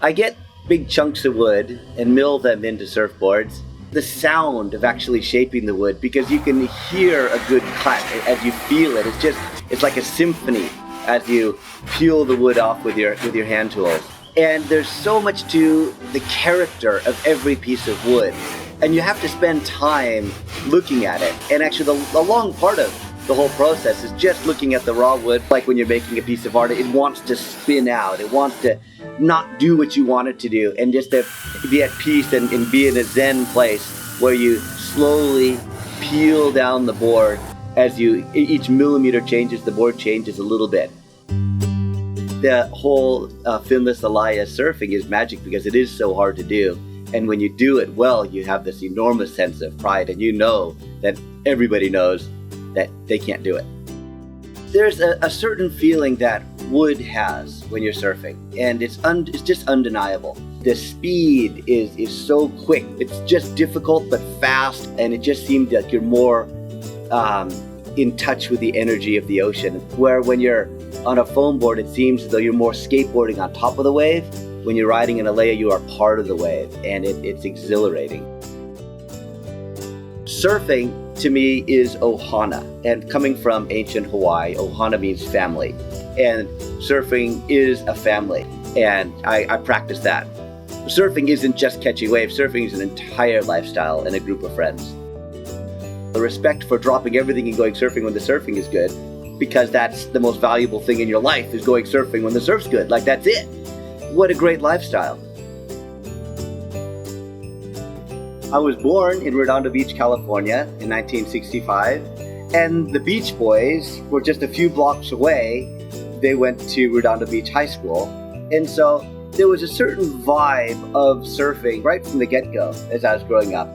I get big chunks of wood and mill them into surfboards. The sound of actually shaping the wood, because you can hear a good cut as you feel it. It's like a symphony as you peel the wood off with your hand tools. And there's so much to the character of every piece of wood. And you have to spend time looking at it. And actually the long part of the whole process is just looking at the raw wood. Like when you're making a piece of art, it wants to spin out. It wants to not do what you want it to do, and just to be at peace and be in a zen place where you slowly peel down the board. As each millimeter changes, the board changes a little bit. The whole finless Alaia surfing is magic because it is so hard to do. And when you do it well, you have this enormous sense of pride, and you know that everybody knows that they can't do it. There's a certain feeling that wood has when you're surfing, and it's just undeniable. The speed is so quick. It's just difficult but fast, and it just seems like you're more in touch with the energy of the ocean. Where when you're on a foam board, it seems as though you're more skateboarding on top of the wave. When you're riding an Alaia, you are part of the wave, and it's exhilarating. Surfing, to me, is ohana, and coming from ancient Hawaii, ohana means family, and surfing is a family, and I practice that. Surfing isn't just catching waves. Surfing is an entire lifestyle and a group of friends. The respect for dropping everything and going surfing when the surfing is good, because that's the most valuable thing in your life, is going surfing when the surf's good. Like, that's it. What a great lifestyle. I was born in Redondo Beach, California in 1965, and the Beach Boys were just a few blocks away. They went to Redondo Beach High School, and so there was a certain vibe of surfing right from the get-go as I was growing up.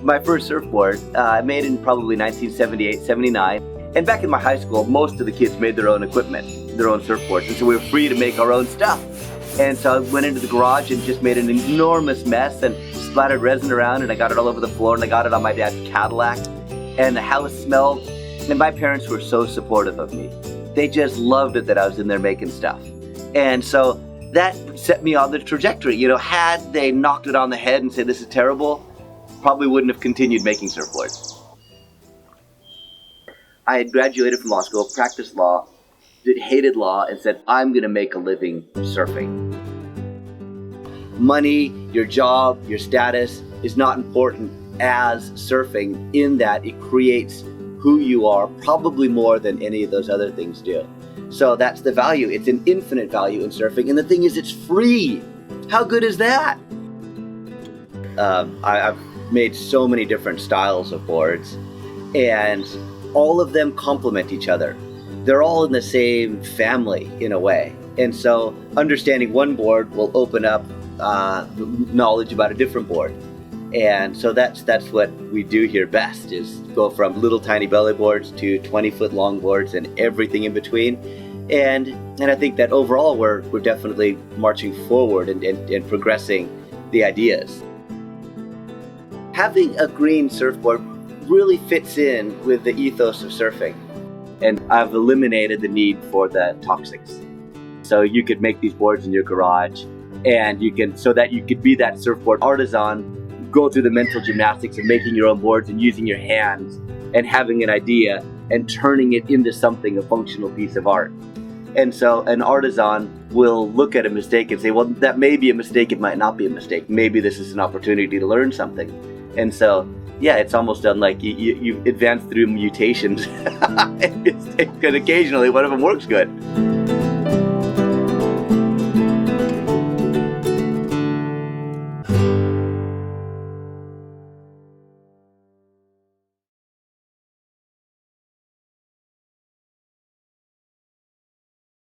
My first surfboard I made in probably 1978, 79, and back in my high school, most of the kids made their own equipment, their own surfboards, and so we were free to make our own stuff. And so I went into the garage and just made an enormous mess and splattered resin around, and I got it all over the floor, and I got it on my dad's Cadillac, and the house smelled. And my parents were so supportive of me. They just loved it that I was in there making stuff. And so that set me on the trajectory. You know, had they knocked it on the head and said, this is terrible, probably wouldn't have continued making surfboards. I had graduated from law school, practiced law, hated law, and said, I'm gonna make a living surfing. Money, your job, your status is not important as surfing, in that it creates who you are, probably more than any of those other things do. So that's the value. It's an infinite value in surfing, and the thing is, it's free. How good is that? I've made so many different styles of boards, and all of them complement each other. They're all in the same family in a way. And so understanding one board will open up knowledge about a different board. And so that's what we do here best, is go from little tiny belly boards to 20-foot long boards and everything in between. And I think that overall we're definitely marching forward and progressing the ideas. Having a green surfboard really fits in with the ethos of surfing. And I've eliminated the need for the toxics. So you could make these boards in your garage, and so that you could be that surfboard artisan, go through the mental gymnastics of making your own boards and using your hands and having an idea and turning it into something, a functional piece of art. And so an artisan will look at a mistake and say, well, that may be a mistake, it might not be a mistake. Maybe this is an opportunity to learn something. And so, yeah, it's almost done like you advance through mutations and occasionally one of them works good.